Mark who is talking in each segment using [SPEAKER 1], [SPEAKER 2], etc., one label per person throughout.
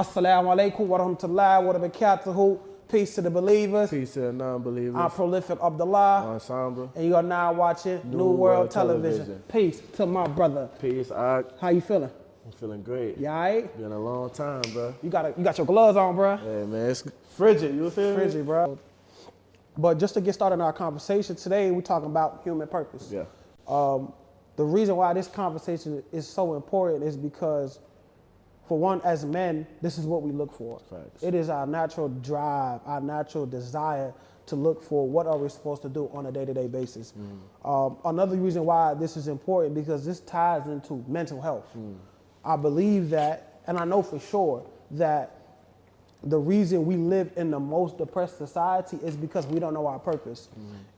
[SPEAKER 1] Assalamu alaikum wa rahmatullahi wa barakatuhu. Peace to the believers.
[SPEAKER 2] Peace to the non-believers.
[SPEAKER 1] I'm Prolific Abdullah.
[SPEAKER 2] Ensemble.
[SPEAKER 1] And you are now watching New World Television. Peace to my brother.
[SPEAKER 2] Peace, Ak.
[SPEAKER 1] How you feeling?
[SPEAKER 2] I'm feeling great.
[SPEAKER 1] You alright?
[SPEAKER 2] Been a long time, bro.
[SPEAKER 1] You got your gloves on, bro.
[SPEAKER 2] Hey, man, it's frigid. You feel me?
[SPEAKER 1] Frigid, bro. But just to get started in our conversation today, we're talking about human purpose.
[SPEAKER 2] Yeah.
[SPEAKER 1] The reason why this conversation is so important is because, for one, as men, this is what we look for.
[SPEAKER 2] Facts.
[SPEAKER 1] It is our natural drive, our natural desire to look for what are we supposed to do on a day-to-day basis. Another reason why this is important, because this ties into mental health. I believe that, and I know for sure, that the reason we live in the most depressed society is because we don't know our purpose.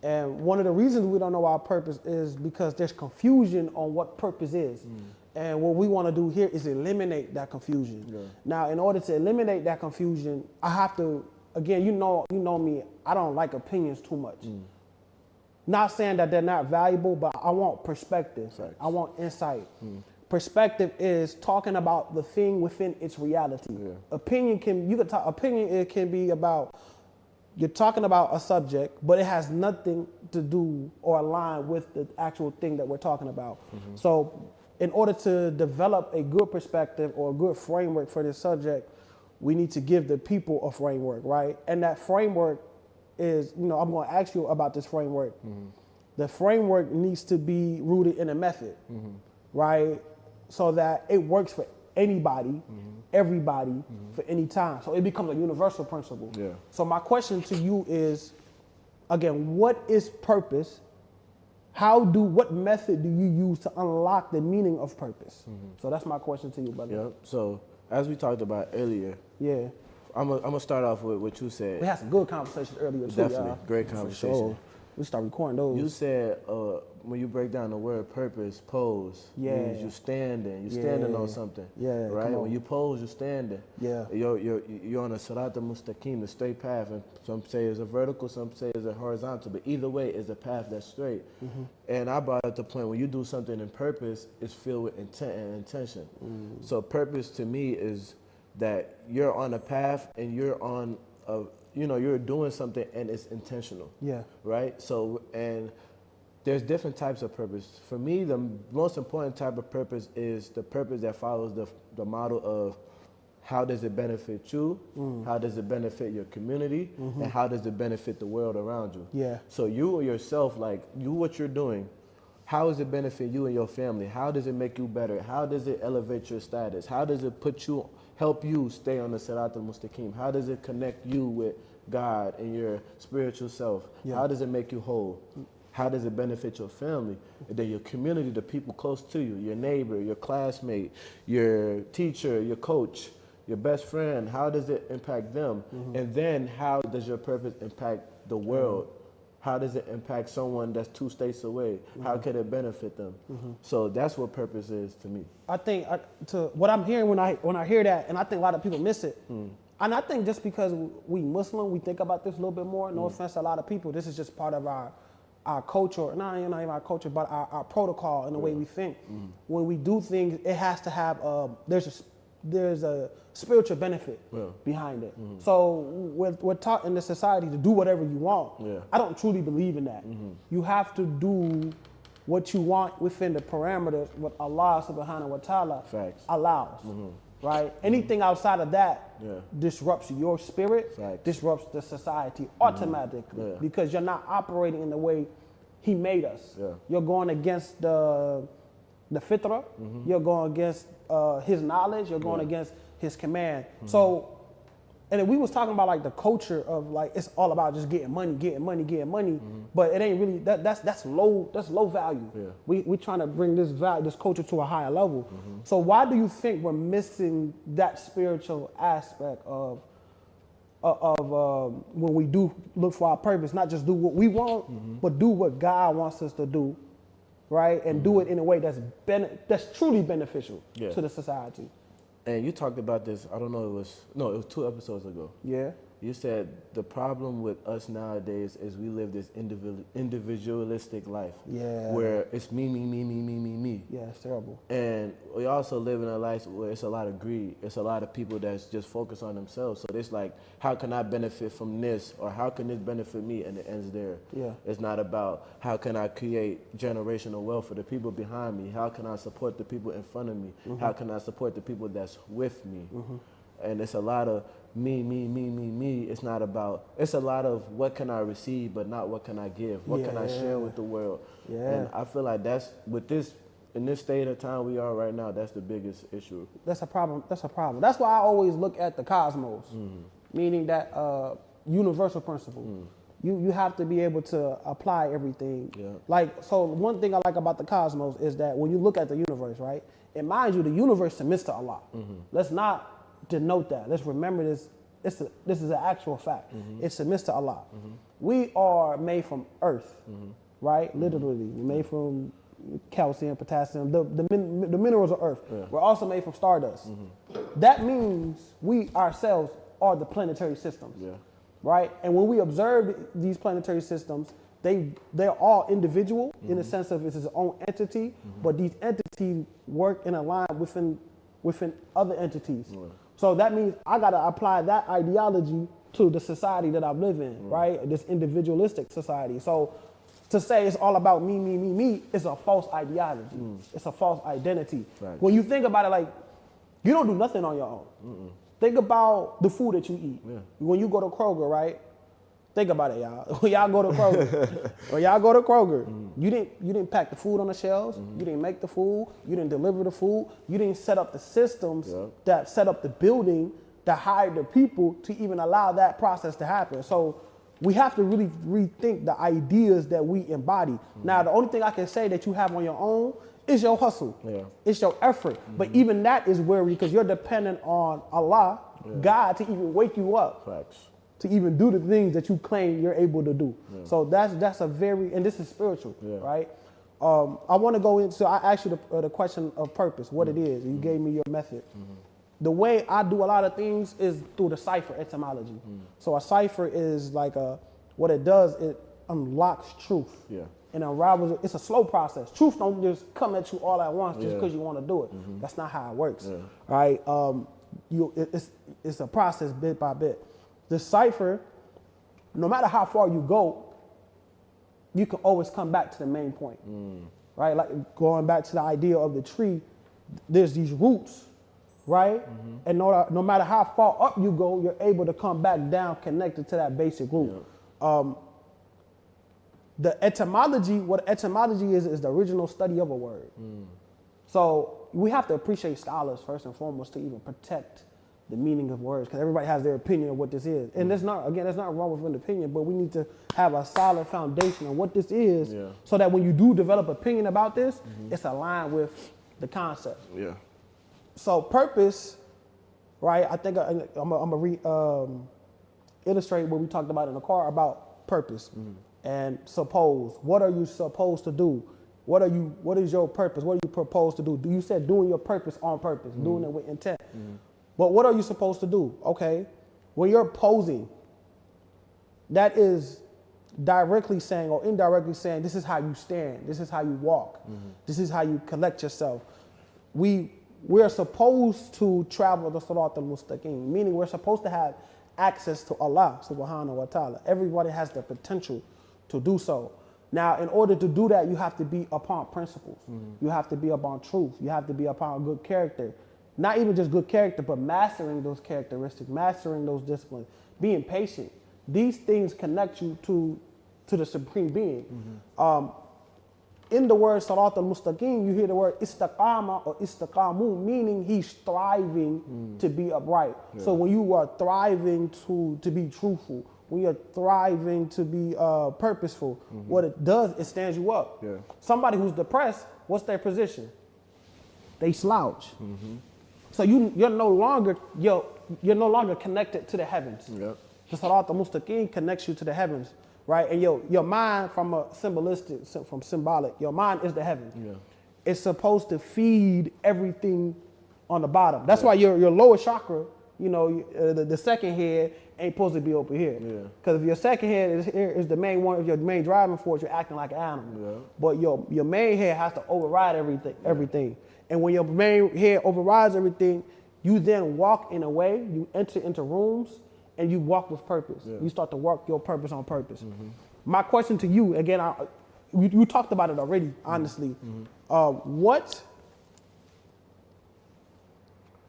[SPEAKER 1] And one of the reasons we don't know our purpose is because there's confusion on what purpose is. And what we want to do here is eliminate that confusion.
[SPEAKER 2] Yeah.
[SPEAKER 1] Now, in order to eliminate that confusion, I have to, again, you know me, I don't like opinions too much. Not saying that they're not valuable, but I want perspective.
[SPEAKER 2] Facts.
[SPEAKER 1] I want insight. Perspective is talking about the thing within its reality.
[SPEAKER 2] Yeah.
[SPEAKER 1] Opinion it can be about, you're talking about a subject, but it has nothing to do or align with the actual thing that we're talking about. So in order to develop a good perspective or a good framework for this subject, we need to give the people a framework, right? And that framework is, I'm going to ask you about this framework. The framework needs to be rooted in a method, right? So that it works for anybody, everybody, for any time. So it becomes a universal principle.
[SPEAKER 2] Yeah.
[SPEAKER 1] So my question to you is, again, what is purpose? What method do you use to unlock the meaning of purpose? So that's my question to you, brother.
[SPEAKER 2] Yep. So, as we talked about earlier,
[SPEAKER 1] Yeah.
[SPEAKER 2] I'm gonna start off with what you said.
[SPEAKER 1] We had some good conversations earlier too,
[SPEAKER 2] Definitely.
[SPEAKER 1] y'all.
[SPEAKER 2] Great
[SPEAKER 1] For
[SPEAKER 2] conversation.
[SPEAKER 1] sure. We start recording those.
[SPEAKER 2] You said when you break down the word purpose, pose, means you standing. You're standing on something.
[SPEAKER 1] Yeah,
[SPEAKER 2] Right?
[SPEAKER 1] come on.
[SPEAKER 2] When you pose, you're standing.
[SPEAKER 1] Yeah.
[SPEAKER 2] You're on a sirat al-mustaqim, the straight path. And some say it's a vertical, some say it's a horizontal. But either way, it's a path that's straight. And I brought up the point, when you do something in purpose, it's filled with intent and intention. So purpose to me is that you're on a path and you're on a, you're doing something and it's intentional.
[SPEAKER 1] Yeah.
[SPEAKER 2] Right? So, and there's different types of purpose. For me, the most important type of purpose is the purpose that follows the model of how does it benefit you, how does it benefit your community, and how does it benefit the world around you.
[SPEAKER 1] Yeah.
[SPEAKER 2] So you or yourself, what you're doing, how does it benefit you and your family? How does it make you better? How does it elevate your status? How does it help you stay on the Sirat al-Mustaqim? How does it connect you with God and your spiritual self?
[SPEAKER 1] Yeah.
[SPEAKER 2] How does it make you whole? How does it benefit your family? And then your community, the people close to you, your neighbor, your classmate, your teacher, your coach, your best friend. How does it impact them? And then how does your purpose impact the world? How does it impact someone that's 2 states away? How could it benefit them? So that's what purpose is to me.
[SPEAKER 1] I think to what I'm hearing when I hear that, and I think a lot of people miss it. And I think just because we Muslim, we think about this a little bit more. No offense to a lot of people, this is just part of our culture, not even our culture, but our protocol and the way we think. When we do things, it has to have there's a spiritual benefit behind it. So we're taught in this society to do whatever you want. I don't truly believe in that. You have to do what you want within the parameters what Allah subhanahu wa ta'ala allows. Right? Anything outside of that disrupts your spirit, disrupts the society automatically because you're not operating in the way He made us. You're going against the fitrah, you're going against His knowledge, you're going against His command. So, and then we was talking about like the culture of like it's all about just getting money, but it ain't really that's low value. We trying to bring this culture to a higher level. So why do you think we're missing that spiritual aspect of when we do look for our purpose, not just do what we want, but do what God wants us to do, right? And do it in a way that's truly beneficial to the society.
[SPEAKER 2] And you talked about this, I don't know, it was 2 episodes ago.
[SPEAKER 1] Yeah.
[SPEAKER 2] You said the problem with us nowadays is we live this individualistic life.
[SPEAKER 1] Yeah.
[SPEAKER 2] Where it's me, me, me, me, me, me, me.
[SPEAKER 1] Yeah, it's terrible.
[SPEAKER 2] And we also live in a life where it's a lot of greed. It's a lot of people that's just focused on themselves. So it's like, how can I benefit from this? Or how can this benefit me? And it ends there.
[SPEAKER 1] Yeah.
[SPEAKER 2] It's not about how can I create generational wealth for the people behind me? How can I support the people in front of me? How can I support the people that's with me? And it's a lot of me, me, me, me, me. It's not about, it's a lot of what can I receive, but not what can I give? What can I share with the world?
[SPEAKER 1] Yeah.
[SPEAKER 2] And I feel like that's, with this, in this state of time we are right now, that's the biggest issue.
[SPEAKER 1] That's a problem. That's a problem. That's why I always look at the cosmos, meaning that universal principle. You have to be able to apply everything.
[SPEAKER 2] Yeah.
[SPEAKER 1] Like, so one thing I like about the cosmos is that when you look at the universe, right, and mind you, the universe submits to Allah. Let's not denote that. Let's remember this. This is an actual fact. It submits to Allah. We are made from earth, right? Literally, we're made from calcium, potassium, the minerals of earth. Yeah. We're also made from stardust. That means we ourselves are the planetary systems. Yeah. Right? And when we observe these planetary systems, they're all individual in the sense of it's its own entity, but these entities work in a line within other entities. So that means I got to apply that ideology to the society that I live in, right? This individualistic society. So to say it's all about me, me, me, me is a false ideology. It's a false identity. Right. When you think about it, like, you don't do nothing on your own. Think about the food that you eat. Yeah. When you go to Kroger, right? Think about it, y'all. When y'all go to Kroger, you didn't pack the food on the shelves. You didn't make the food. You didn't deliver the food. You didn't set up the systems that set up the building, that hired the people to even allow that process to happen. So we have to really rethink the ideas that we embody. Now, the only thing I can say that you have on your own is your hustle. Yeah. It's your effort. But even that is where because you're dependent on Allah, God, to even wake you up. Facts. To even do the things that you claim you're able to do. Yeah. So that's a very, and this is spiritual, right? I want to go into, I asked you the question of purpose, what it is. You gave me your method. The way I do a lot of things is through the cipher etymology. So a cipher is like what it does, it unlocks truth. Yeah. And unravels it. It's a slow process. Truth don't just come at you all at once just because you want to do it. That's not how it works, right? It's a process bit by bit. The cipher, no matter how far you go, you can always come back to the main point, right? Like going back to the idea of the tree, there's these roots, right? And no matter how far up you go, you're able to come back down connected to that basic root. The etymology, what etymology is the original study of a word. So we have to appreciate scholars first and foremost to even protect the meaning of words, because everybody has their opinion of what this is. And there's not wrong with an opinion, but we need to have a solid foundation of what this is so that when you do develop opinion about this, it's aligned with the concept. Yeah. So purpose, right? I think I'm gonna illustrate what we talked about in the car about purpose. And suppose, what are you supposed to do? What is your purpose? What do you propose to do? You said doing your purpose on purpose, doing it with intent. But what are you supposed to do? Okay, when you're posing, that is directly saying or indirectly saying, this is how you stand, this is how you walk, this is how you collect yourself. We're supposed to travel the Sirat al-Mustaqim, meaning we're supposed to have access to Allah subhanahu wa ta'ala. Everybody has the potential to do so. Now, in order to do that, you have to be upon principles. You have to be upon truth. You have to be upon good character. Not even just good character, but mastering those characteristics, mastering those disciplines, being patient. These things connect you to the Supreme Being. In the word Sirat al-Mustaqim, you hear the word istaqama or istaqamu, meaning he's striving to be upright. Yeah. So when you are thriving to be truthful, when you're thriving to be purposeful, what it does, it stands you up. Yeah. Somebody who's depressed, what's their position? They slouch. So you're no longer connected to the heavens. Yep. The Sirat al-Mustaqim connects you to the heavens, right? And your mind, from symbolic, your mind is the heaven. Yeah. It's supposed to feed everything on the bottom. That's why your lower chakra, you know, the second head ain't supposed to be over here.
[SPEAKER 2] Yeah.
[SPEAKER 1] Because if your second head is here, is the main one, if your main driving force, you're acting like an animal.
[SPEAKER 2] Yeah.
[SPEAKER 1] But your main head has to override everything. And when your main head overrides everything, you then walk in a way, you enter into rooms, and you walk with purpose.
[SPEAKER 2] Yeah.
[SPEAKER 1] You start to work your purpose on purpose. My question to you, again, you talked about it already, honestly. What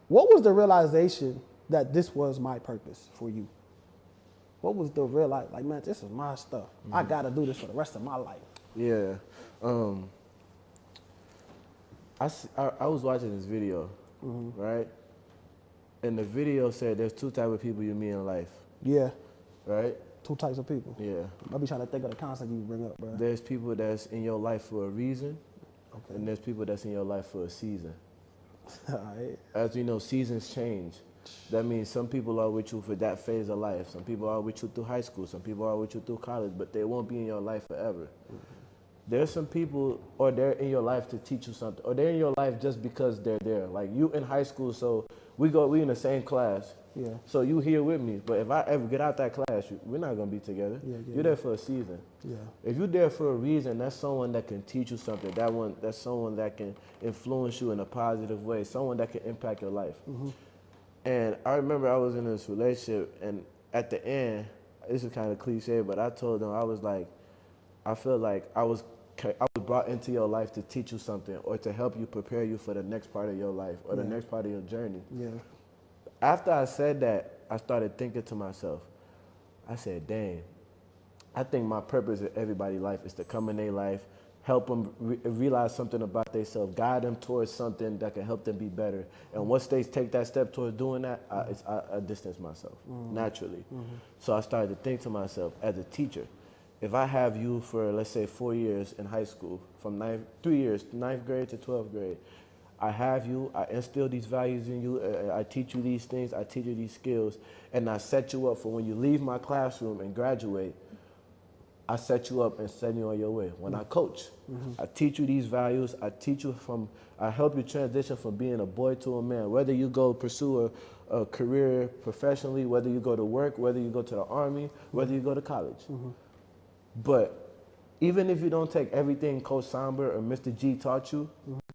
[SPEAKER 1] was the realization that this was my purpose for you? What was the realize, like, man, this is my stuff. I got to do this for the rest of my life.
[SPEAKER 2] Yeah. I was watching this video, right? And the video said there's two types of people you meet in life,
[SPEAKER 1] Yeah,
[SPEAKER 2] right?
[SPEAKER 1] two types of people.
[SPEAKER 2] Yeah.
[SPEAKER 1] I be trying to think of the concept you bring up, bro.
[SPEAKER 2] There's people that's in your life for a reason,
[SPEAKER 1] Okay.
[SPEAKER 2] and there's people that's in your life for a season.
[SPEAKER 1] All right.
[SPEAKER 2] As we know, seasons change. That means some people are with you for that phase of life. Some people are with you through high school. Some people are with you through college, but they won't be in your life forever. There's some people, or they're in your life to teach you something, or they're in your life just because they're there. Like you in high school, so we in the same class.
[SPEAKER 1] Yeah.
[SPEAKER 2] So you here with me, but if I ever get out that class, we're not gonna be together.
[SPEAKER 1] Yeah,
[SPEAKER 2] You're there for a season.
[SPEAKER 1] Yeah.
[SPEAKER 2] If you're there for a reason, that's someone that can teach you something. That's someone that can influence you in a positive way. Someone that can impact your life. And I remember I was in this relationship, and at the end, this is kind of cliche, but I told them, I was like, I feel like I was brought into your life to teach you something, or to help you prepare you for the next part of your life, or the next part of your journey.
[SPEAKER 1] Yeah.
[SPEAKER 2] After I said that, I started thinking to myself, I said, dang, I think my purpose in everybody's life is to come in their life, help them realize something about themselves, guide them towards something that can help them be better. And once they take that step towards doing that, I distance myself naturally. So I started to think to myself, as a teacher, if I have you for, let's say, 4 years in high school, from 3 years, 9th grade to 12th grade, I have you, I instill these values in you, I teach you these things, I teach you these skills, and I set you up for when you leave my classroom and graduate, I set you up and send you on your way. When I coach, I teach you these values, I help you transition from being a boy to a man, whether you go pursue a career professionally, whether you go to work, whether you go to the army, whether you go to college. But even if you don't take everything Coach Somber or Mr. G taught you,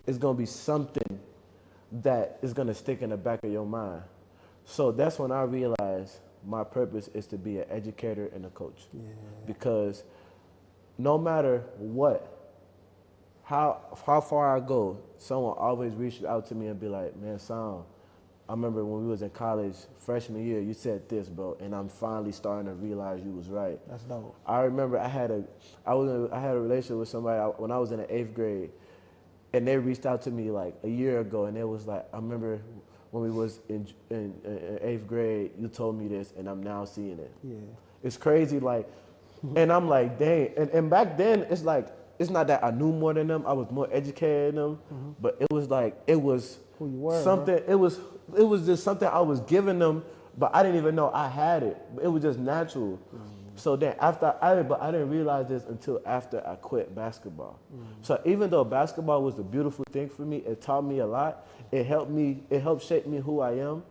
[SPEAKER 2] it's going to be something that is going to stick in the back of your mind. So that's when I realized my purpose is to be an educator and a coach. Yeah. Because no matter how far I go, someone always reaches out to me and be like, man, Sam, I remember when we was in college, freshman year, you said this, bro, and I'm finally starting to realize you was right.
[SPEAKER 1] That's dope.
[SPEAKER 2] I remember I had a relationship with somebody when I was in the 8th grade, and they reached out to me like a year ago, and it was like, I remember when we was in 8th grade, you told me this, and I'm now seeing it. Yeah. It's crazy, like, and I'm like, dang. And back then, it's like, it's not that I knew more than them. I was more educated than them, but it was like, it was
[SPEAKER 1] who you were,
[SPEAKER 2] something, it was just something I was giving them, but I didn't even know I had it. It was just natural. So then but I didn't realize this until after I quit basketball. So even though basketball was a beautiful thing for me, it taught me a lot. It helped shape me who I am.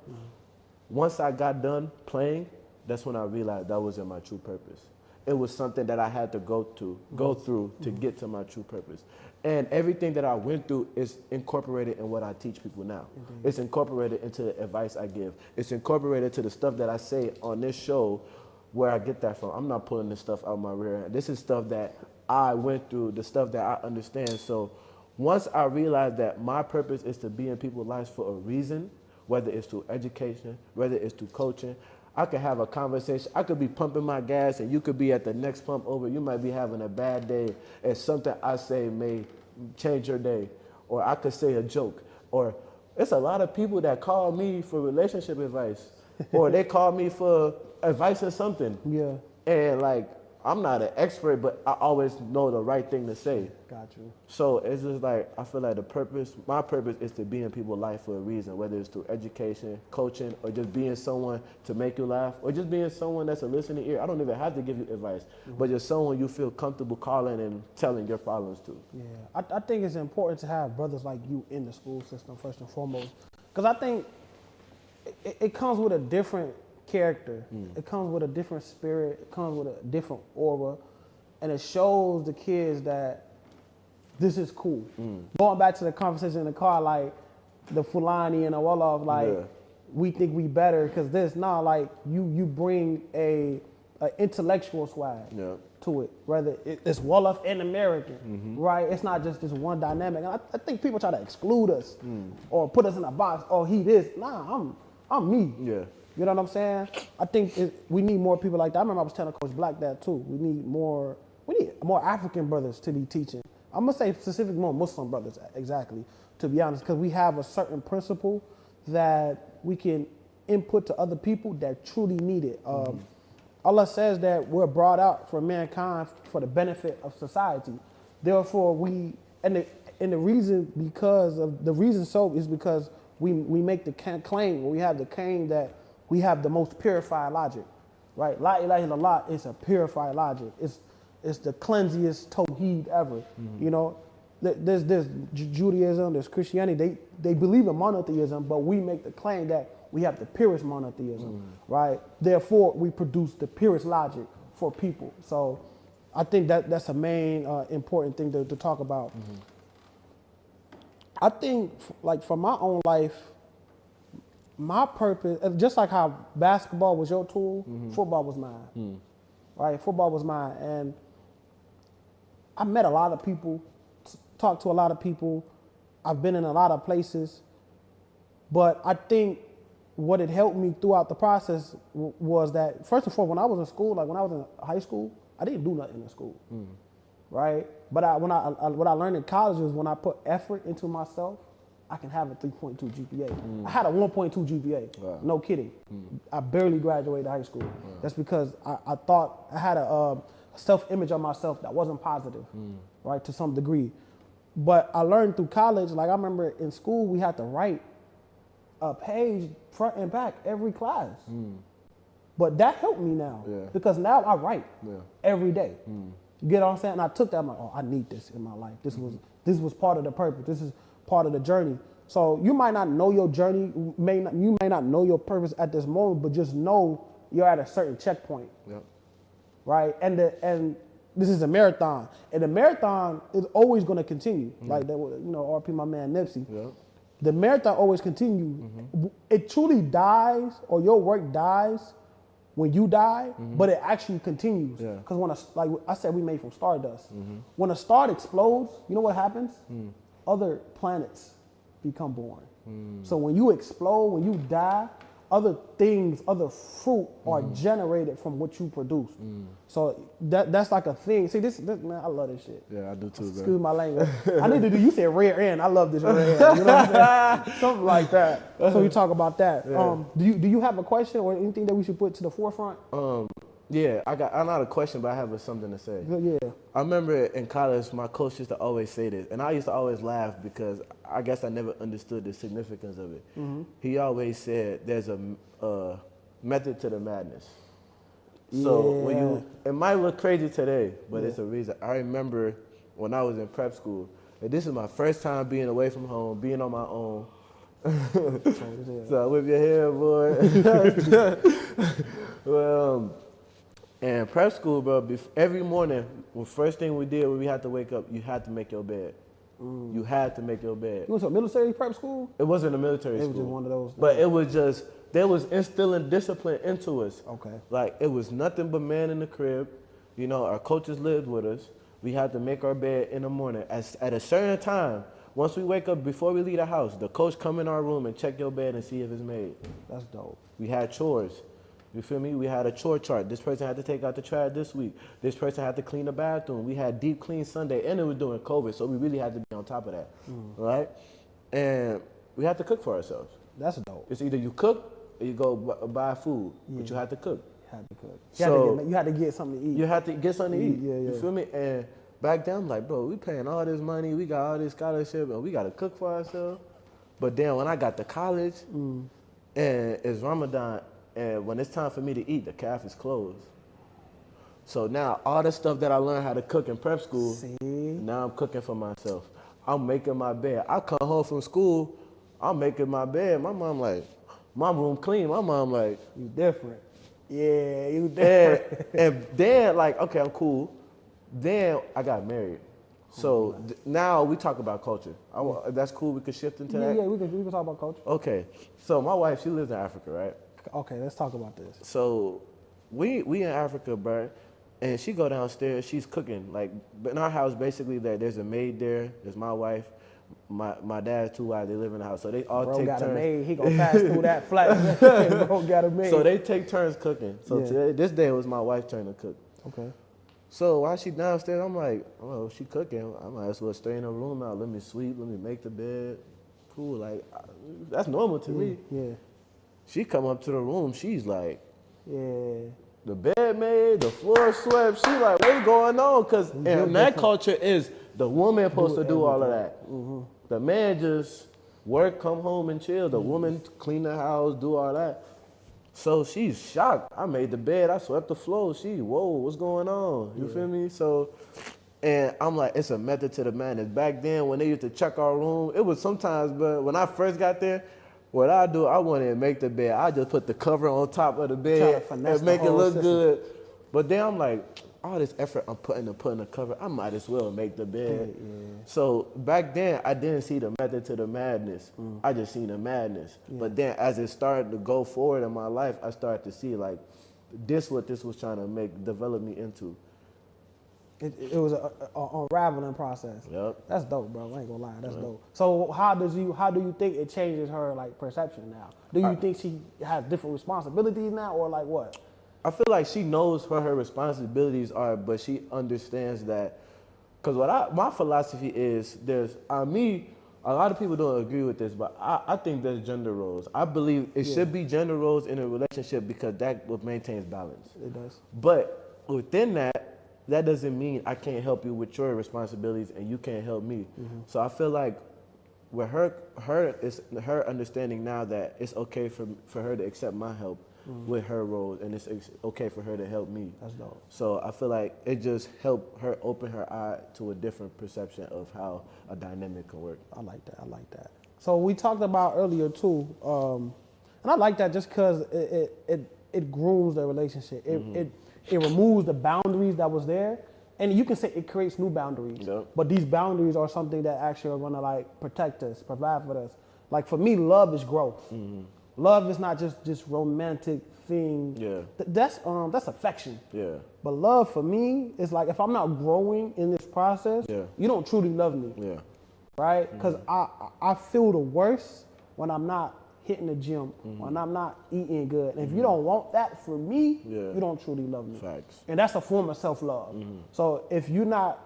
[SPEAKER 2] Once I got done playing, that's when I realized that wasn't my true purpose. It was something that I had to go through to get to my true purpose. And everything that I went through is incorporated in what I teach people now. It's incorporated into the advice I give. It's incorporated to the stuff that I say on this show, where I get that from. I'm not pulling this stuff out my rear end. This is stuff that I went through, the stuff that I understand. So once I realized that my purpose is to be in people's lives for a reason, whether it's through education, whether it's through coaching, I could have a conversation. I could be pumping my gas and you could be at the next pump over. You might be having a bad day and something I say may change your day. Or I could say a joke. Or it's a lot of people that call me for relationship advice. Or they call me for advice or something. Yeah. And like, I'm not an expert, but I always know the right thing to say.
[SPEAKER 1] Got you.
[SPEAKER 2] So it's just like, I feel like my purpose is to be in people's life for a reason, whether it's through education, coaching, or just being someone to make you laugh, or just being someone that's a listening ear. I don't even have to give you advice, but just someone you feel comfortable calling and telling your problems to.
[SPEAKER 1] Yeah, I think it's important to have brothers like you in the school system, first and foremost. Because I think it comes with a different character. It comes with a different spirit. It comes with a different aura, and it shows the kids that this is cool. Going back to the conversation in the car, like the Fulani and the Wolof, like we think we better because this. Nah, like you bring a intellectual swag to it. Whether it's Wolof and American, right? It's not just this one dynamic. And I think people try to exclude us or put us in a box. Oh, he this. Nah, I'm me.
[SPEAKER 2] Yeah.
[SPEAKER 1] You know what I'm saying? I think we need more people like that. I remember I was telling Coach Black that too. We need more African brothers to be teaching. I'm gonna say specifically more Muslim brothers, exactly, to be honest, because we have a certain principle that we can input to other people that truly need it. Allah says that we're brought out for mankind for the benefit of society. Therefore, the reason is because we make the claim, we have the claim that we have the most purified logic, right? La ilaha illallah is a purified logic. It's the cleansiest tawheed ever. You know, there's Judaism, there's Christianity. They believe in monotheism, but we make the claim that we have the purest monotheism, right? Therefore, we produce the purest logic for people. So I think that's a main important thing to talk about. I think, like, for my own life, my purpose, just like how basketball was your tool, football was mine, right? Football was mine. And I met a lot of people, talked to a lot of people. I've been in a lot of places. But I think what it helped me throughout the process was that, first and foremost, when I was in school, like when I was in high school, I didn't do nothing in school, right? But what I learned in college is when I put effort into myself, I can have a 3.2 GPA. I had a 1.2 GPA, no kidding. I barely graduated high school. That's because I thought I had a self-image of myself that wasn't positive, right, to some degree. But I learned through college, like I remember in school, we had to write a page front and back every class. But that helped me now because now I write every day. You get what I'm saying? And I took that, I'm like, oh, I need this in my life. This was part of the purpose. This is part of the journey. So you might not know your journey, you may not know your purpose at this moment, but just know you're at a certain checkpoint, right? And this is a marathon, and the marathon is always going to continue. Like that, you know, RP my man Nipsey. The marathon always continues. It truly dies, or your work dies when you die, but it actually continues. Because like I said, we made from stardust. When a star explodes, you know what happens? Other planets become born. So when you explode, when you die, other things, other fruit are generated from what you produce. So that's like a thing. See, this man, I love this shit.
[SPEAKER 2] Yeah, I do too, bro.
[SPEAKER 1] Excuse my language. I need to do, you said rare end. I love this rare end. You know what I'm saying? Something like that. So we talk about that. Do you have a question or anything that we should put to the forefront?
[SPEAKER 2] Yeah, I'm not a question, but I have something to say.
[SPEAKER 1] Yeah.
[SPEAKER 2] I remember in college, my coach used to always say this, and I used to always laugh because I guess I never understood the significance of it. He always said there's a method to the madness. So it might look crazy today, but it's a reason. I remember when I was in prep school, and this is my first time being away from home, being on my own. So whip your hair, boy. Well, and prep school, bro, every morning, the first thing we did when we had to wake up, you had to make your bed. You had to make your bed.
[SPEAKER 1] You went to a military prep school?
[SPEAKER 2] It wasn't a military school.
[SPEAKER 1] It was just one of those.
[SPEAKER 2] But it was just, they was instilling discipline into us.
[SPEAKER 1] Okay.
[SPEAKER 2] Like, it was nothing but man in the crib. You know, our coaches lived with us. We had to make our bed in the morning. At a certain time, once we wake up, before we leave the house, the coach come in our room and check your bed and see if it's made.
[SPEAKER 1] That's dope.
[SPEAKER 2] We had chores. You feel me? We had a chore chart. This person had to take out the trash this week. This person had to clean the bathroom. We had deep clean Sunday, and it was during COVID, so we really had to be on top of that, right? And we had to cook for ourselves.
[SPEAKER 1] That's dope.
[SPEAKER 2] It's either you cook or you go buy food, but you had to cook.
[SPEAKER 1] You had to cook.
[SPEAKER 2] So
[SPEAKER 1] you had to get something to eat.
[SPEAKER 2] You had to get something to eat.
[SPEAKER 1] Yeah.
[SPEAKER 2] You feel me? And back then, I'm like, bro, we paying all this money. We got all this scholarship, and we got to cook for ourselves. But then when I got to college, and it's Ramadan, and when it's time for me to eat, the cafe is closed. So now all the stuff that I learned how to cook in prep school, now I'm cooking for myself. I'm making my bed. I come home from school, I'm making my bed. My mom like, my room clean. My mom like,
[SPEAKER 1] You different. Yeah, you different.
[SPEAKER 2] and then like, okay, I'm cool. Then I got married. So now we talk about culture. If that's cool, we could shift into that.
[SPEAKER 1] Yeah, we can talk about culture.
[SPEAKER 2] Okay, so my wife, she lives in Africa, right?
[SPEAKER 1] Okay, let's talk about this.
[SPEAKER 2] So we in Africa, bro, and she go downstairs, she's cooking. Like, but in our house, basically, there's a maid there. There's my wife, my dad's two wives. They live in the house, so they all
[SPEAKER 1] Bro
[SPEAKER 2] take
[SPEAKER 1] got
[SPEAKER 2] turns.
[SPEAKER 1] a maid. He gonna pass through that flat. Bro got a maid.
[SPEAKER 2] So they take turns cooking. So
[SPEAKER 1] Yeah.
[SPEAKER 2] today, this day it was my wife's turn to cook.
[SPEAKER 1] Okay.
[SPEAKER 2] So while she downstairs, I'm like, well, she cooking. I might as well stay in her room out. Let me sweep. Let me make the bed. Cool. Like, that's normal to me.
[SPEAKER 1] Yeah.
[SPEAKER 2] She come up to the room. She's like,
[SPEAKER 1] Yeah.
[SPEAKER 2] the bed made, the floor swept. She like, what's going on? Because in that culture is the woman supposed to do all of that.
[SPEAKER 1] Mm-hmm.
[SPEAKER 2] The man just work, come home and chill. The woman clean the house, do all that. So she's shocked. I made the bed, I swept the floor. Whoa, what's going on? You feel me? So, and I'm like, it's a method to the madness. Back then, when they used to check our room, it was sometimes, but when I first got there, what I do, I wanted to make the bed. I just put the cover on top of the bed and make it look good. But then I'm like, all this effort I'm putting the cover, I might as well make the bed. Yeah. So back then, I didn't see the method to the madness. I just seen the madness. Yeah. But then as it started to go forward in my life, I started to see like, what this was trying to develop me into.
[SPEAKER 1] It was a unraveling process.
[SPEAKER 2] Yep.
[SPEAKER 1] That's dope, bro. I ain't gonna lie, that's dope. So how do you think it changes her like perception now? Do you think she has different responsibilities now, or like what?
[SPEAKER 2] I feel like she knows what her responsibilities are, but she understands that. Because my philosophy is a lot of people don't agree with this, but I think there's gender roles. I believe it should be gender roles in a relationship because that what maintains balance.
[SPEAKER 1] It does.
[SPEAKER 2] But within that doesn't mean I can't help you with your responsibilities and you can't help me. Mm-hmm. So I feel like with her understanding now that it's okay for her to accept my help with her roles, and it's okay for her to help me.
[SPEAKER 1] That's dope.
[SPEAKER 2] So I feel like it just helped her open her eye to a different perception of how a dynamic can work.
[SPEAKER 1] I like that. So we talked about earlier too, and I like that just because it grooms the relationship. It removes the boundaries that was there, and you can say it creates new boundaries.
[SPEAKER 2] Yep.
[SPEAKER 1] But these boundaries are something that actually are gonna like protect us, provide for us. Like for me, love is growth. Mm-hmm. Love is not just this romantic thing. Yeah. That's affection.
[SPEAKER 2] Yeah.
[SPEAKER 1] But love for me is like if I'm not growing in this process, you don't truly love me. Yeah. Right? Because I feel the worst when I'm not hitting the gym, when I'm not eating good. And if you don't want that for me, you don't truly love me.
[SPEAKER 2] Facts.
[SPEAKER 1] And that's a form of self-love. So if you're not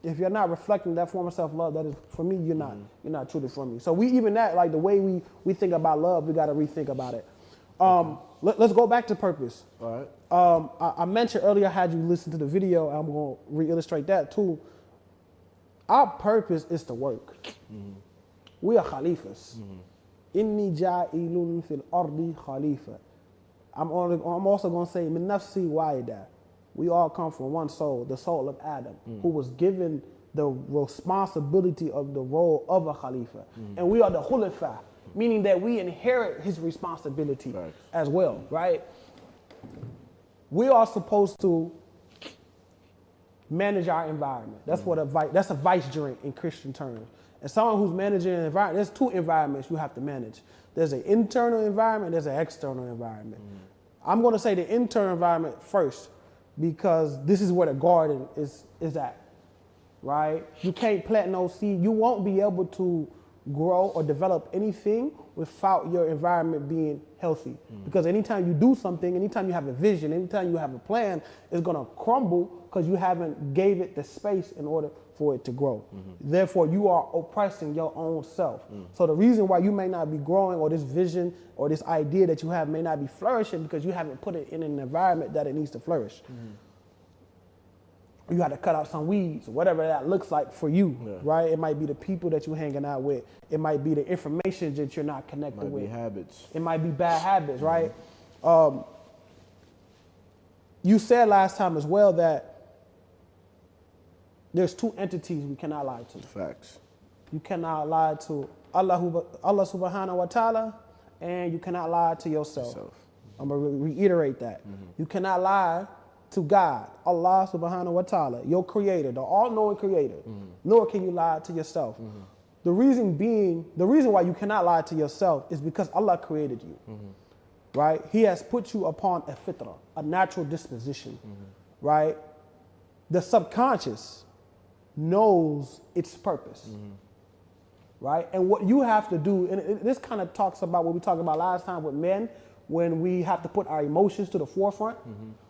[SPEAKER 1] reflecting that form of self-love, that is for me, you're not truly for me. So like the way we think about love, we got to rethink about it. Let's go back to purpose.
[SPEAKER 2] All right.
[SPEAKER 1] I mentioned earlier, I had you listen to the video. I'm going to re-illustrate that too. Our purpose is to work. We are khalifas. Inni ja'ilun fil ardi khalifa. I'm also going to say min nafsi wahida. We all come from one soul, the soul of Adam, who was given the responsibility of the role of a Khalifa. And we are the Khulafa, meaning that we inherit his responsibility as well, right? We are supposed to manage our environment. That's that's a vicegerent in Christian terms. And someone who's managing an environment, there's two environments you have to manage. There's an internal environment, there's an external environment. I'm going to say the internal environment first, because this is where the garden is at, right? You can't plant no seed. You won't be able to grow or develop anything without your environment being healthy. Because anytime you do something, anytime you have a vision, anytime you have a plan, it's gonna crumble because you haven't gave it the space in order for it to grow. Therefore, you are oppressing your own self. So the reason why you may not be growing, or this vision or this idea that you have may not be flourishing, because you haven't put it in an environment that it needs to flourish. You got to cut out some weeds, whatever that looks like for you, right? It might be the people that you're hanging out with. It might be the information that you're not connected with.
[SPEAKER 2] It might be habits.
[SPEAKER 1] It might be bad habits, right? You said last time as well that there's two entities we cannot lie to.
[SPEAKER 2] Facts.
[SPEAKER 1] You cannot lie to Allah subhanahu wa ta'ala and you cannot lie to yourself.
[SPEAKER 2] Yourself.
[SPEAKER 1] I'm going to reiterate that. You cannot lie to God, Allah subhanahu wa ta'ala, your creator, the all-knowing creator, nor can you lie to yourself. The reason why you cannot lie to yourself is because Allah created you, right? He has put you upon a fitrah, a natural disposition, right? The subconscious knows its purpose, right? And what you have to do, and this kind of talks about what we talked about last time with men, when we have to put our emotions to the forefront,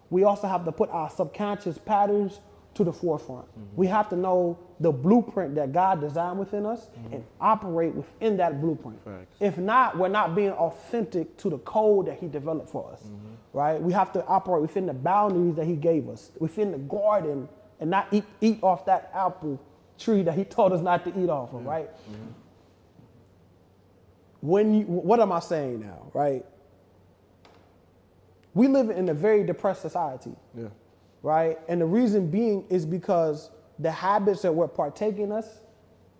[SPEAKER 1] we also have to put our subconscious patterns to the forefront. We have to know the blueprint that God designed within us and operate within that blueprint.
[SPEAKER 2] Facts.
[SPEAKER 1] If not, we're not being authentic to the code that he developed for us, right? We have to operate within the boundaries that he gave us, within the garden, and not eat off that apple tree that he told us not to eat off of, right? What am I saying now, right? We live in a very depressed society, right? And the reason being is because the habits that we're partaking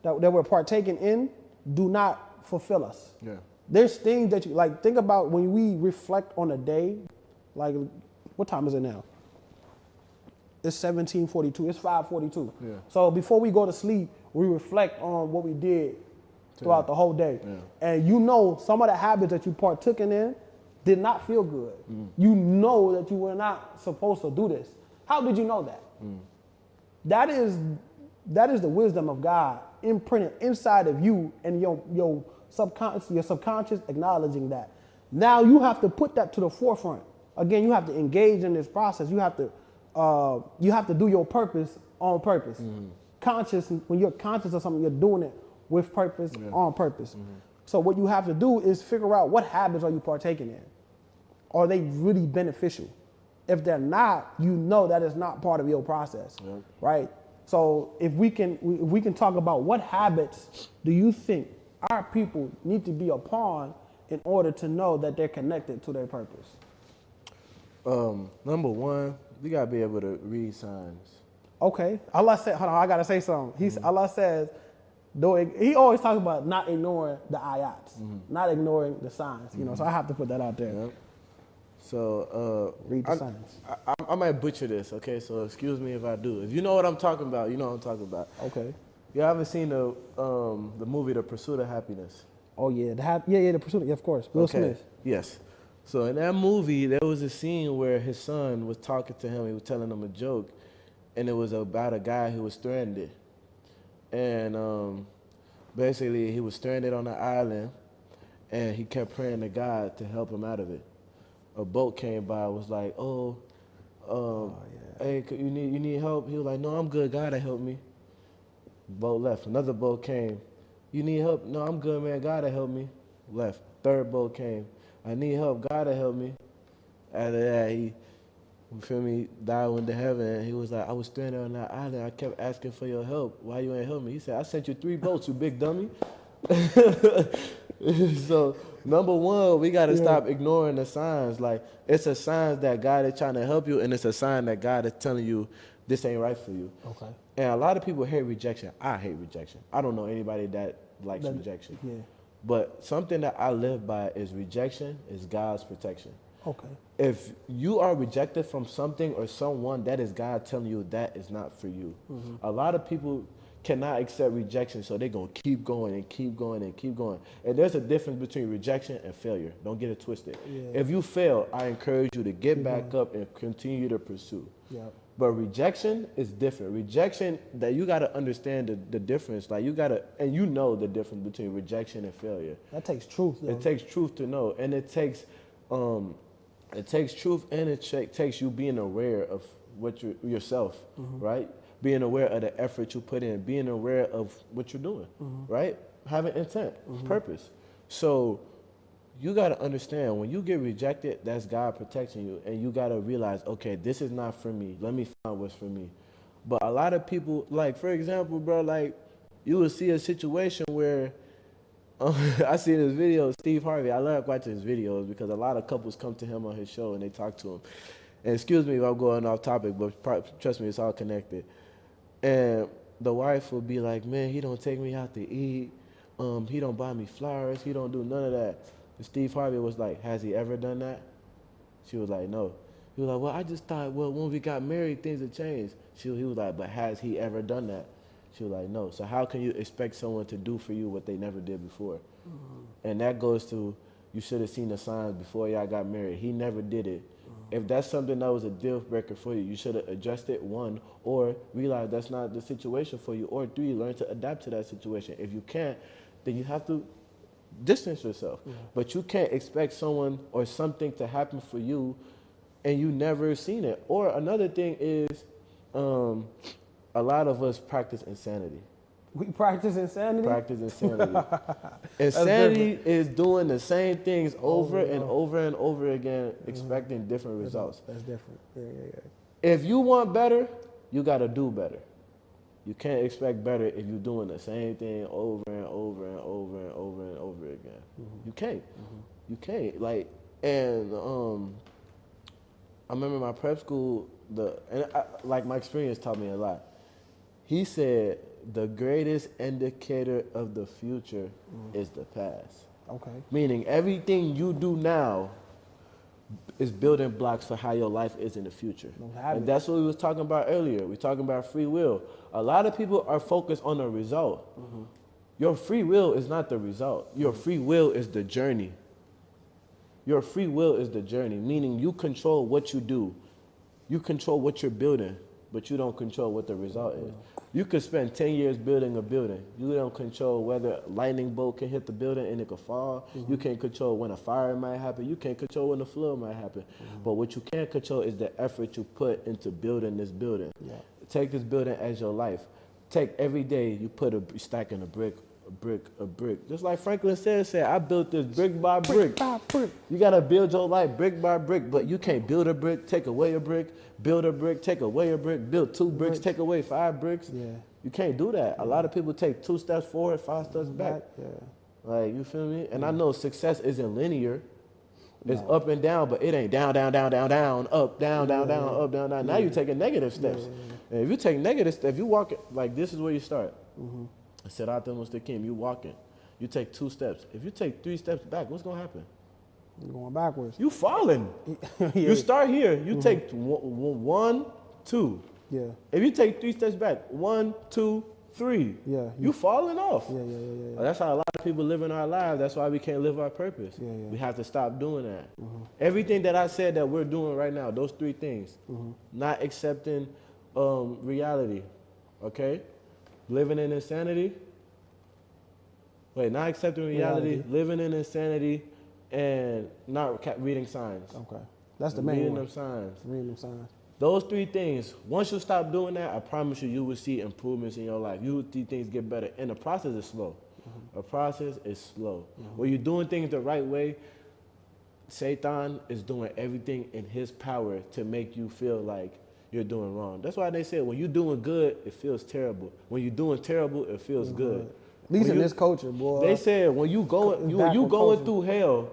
[SPEAKER 1] in do not fulfill us.
[SPEAKER 2] Yeah.
[SPEAKER 1] There's things that you, like, think about when we reflect on a day, like, what time is it now? It's 17:42, it's 5:42.
[SPEAKER 2] Yeah.
[SPEAKER 1] So before we go to sleep, we reflect on what we did throughout the whole day.
[SPEAKER 2] Yeah.
[SPEAKER 1] And you know some of the habits that you partook in did not feel good. You know that you were not supposed to do this. How did you know that? That is the wisdom of God imprinted inside of you, and your subconscious acknowledging that. Now you have to put that to the forefront. Again, you have to engage in this process. You have to do your purpose on purpose. When you're conscious of something, you're doing it with purpose, on purpose. So what you have to do is figure out, what habits are you partaking in? Are they really beneficial? If they're not, you know that is not part of your process, right? So if we can talk about, what habits do you think our people need to be upon in order to know that they're connected to their purpose?
[SPEAKER 2] Number one, we gotta be able to read signs.
[SPEAKER 1] Okay, Allah said, hold on, I gotta say something. Allah says, he always talks about not ignoring the ayats, not ignoring the signs, you know, so I have to put that out there.
[SPEAKER 2] Yep. So,
[SPEAKER 1] read the signs.
[SPEAKER 2] I might butcher this, okay? So excuse me if I do. If you know what I'm talking about, you know what I'm talking about.
[SPEAKER 1] Okay.
[SPEAKER 2] You ever seen the movie The Pursuit of Happiness?
[SPEAKER 1] Oh yeah, the Pursuit, yeah, of course. Will Smith.
[SPEAKER 2] Yes. So in that movie, there was a scene where his son was talking to him. He was telling him a joke, and it was about a guy who was stranded. And basically, he was stranded on an island, and he kept praying to God to help him out of it. A boat came by, was like, hey, you need help? He was like, no, I'm good. God will help me. Boat left. Another boat came. You need help? No, I'm good, man. God will help me. Left. Third boat came. I need help. God will help me. After that, he, you feel me, died, went to heaven. He was like, I was stranded on that island. I kept asking for your help. Why you ain't help me? He said, I sent you 3 boats, you big dummy. So, number one, we got to stop ignoring the signs. Like, it's a sign that God is trying to help you, and it's a sign that God is telling you this ain't right for you.
[SPEAKER 1] Okay.
[SPEAKER 2] And a lot of people hate rejection. I hate rejection. I don't know anybody that likes rejection.
[SPEAKER 1] Yeah.
[SPEAKER 2] But something that I live by is rejection is God's protection.
[SPEAKER 1] Okay.
[SPEAKER 2] If you are rejected from something or someone, that is God telling you that is not for you. A lot of people cannot accept rejection, so they're going to keep going and keep going and keep going. And there's a difference between rejection and failure. Don't get it twisted.
[SPEAKER 1] Yeah.
[SPEAKER 2] If you fail, I encourage you to get back up and continue to pursue.
[SPEAKER 1] Yep.
[SPEAKER 2] But rejection is different. Rejection, that you got to understand the difference. Like, you got to, and you know the difference between rejection and failure.
[SPEAKER 1] That takes truth, though.
[SPEAKER 2] It takes truth to know. And it takes truth, and it takes you being aware of what yourself, right? Being aware of the effort you put in, being aware of what you're doing, right? Having intent, purpose. So you got to understand, when you get rejected, that's God protecting you. And you got to realize, okay, this is not for me. Let me find what's for me. But a lot of people, like, for example, bro, like, you will see a situation where, I see this video, Steve Harvey. I love watching his videos because a lot of couples come to him on his show and they talk to him. And excuse me if I'm going off topic, but trust me, it's all connected. And the wife will be like, man, he don't take me out to eat. He don't buy me flowers. He don't do none of that. Steve Harvey was like, has he ever done that? She was like, no. He was like, well, I just thought, well, when we got married, things had changed. He was like, but has he ever done that? She was like, no. So how can you expect someone to do for you what they never did before? And that goes to, you should have seen the signs before y'all got married. He never did it. If that's something that was a deal breaker for you, you should have adjusted, one, or realize that's not the situation for you, or three, learn to adapt to that situation. If you can't, then you have to distance yourself. But you can't expect someone or something to happen for you and you never seen it. Or another thing is, a lot of us practice insanity.
[SPEAKER 1] We practice insanity?
[SPEAKER 2] Practice insanity. Insanity is doing the same things over and over and over again, expecting different results.
[SPEAKER 1] That's different. Yeah.
[SPEAKER 2] If you want better, you got to do better. You can't expect better if you're doing the same thing over and over and over and over and over again. You can't. You can't. Like, and I remember my prep school, my experience taught me a lot. He said the greatest indicator of the future is the past.
[SPEAKER 1] Okay.
[SPEAKER 2] Meaning everything you do now is building blocks for how your life is in the future. And that's what we was talking about earlier. We're talking about free will. A lot of people are focused on the result. Your free will is not the result. Your free will is the journey. Your free will is the journey, meaning you control what you do. You control what you're building, but you don't control what the result is. You could spend 10 years building a building. You don't control whether a lightning bolt can hit the building and it could fall. You can't control when a fire might happen. You can't control when a flood might happen. But what you can control is the effort you put into building this building. Take this building as your life. Take every day you put stacking a brick. Just like Franklin said, I built this brick by brick. You gotta build your life brick by brick, but you can't build a brick, take away a brick, build a brick, take away a brick, build 2 bricks, take away 5 bricks. You can't do that. A lot of people take 2 steps forward, 5 steps back. Like, you feel me? And I know success isn't linear. It's up and down, but it ain't down, up, down, up, down. Now you're taking negative steps. And if you take negative steps, you walk it, like this is where you start. I said out there, Mr. Kim, you walking. You take 2 steps. If you take 3 steps back, what's gonna happen?
[SPEAKER 1] You're going backwards.
[SPEAKER 2] You falling. You start here. You take 1, 2.
[SPEAKER 1] Yeah.
[SPEAKER 2] If you take 3 steps back, 1, 2, 3.
[SPEAKER 1] Yeah.
[SPEAKER 2] You falling off.
[SPEAKER 1] Yeah.
[SPEAKER 2] That's how a lot of people live in our lives. That's why we can't live our purpose. We have to stop doing that. Everything that I said that we're doing right now, those 3 things, not accepting reality, okay? Living in insanity. Not accepting reality, living in insanity, and not reading signs.
[SPEAKER 1] Okay. That's the main
[SPEAKER 2] reading
[SPEAKER 1] one.
[SPEAKER 2] Reading them signs.
[SPEAKER 1] signs.
[SPEAKER 2] Those 3 things, once you stop doing that, I promise you will see improvements in your life. You will see things get better. And the process is slow. The process is slow. When you're doing things the right way, Satan is doing everything in his power to make you feel like you're doing wrong. That's why they say when you're doing good, it feels terrible. When you're doing terrible, it feels good.
[SPEAKER 1] At least in this culture, boy.
[SPEAKER 2] They said when you going through hell,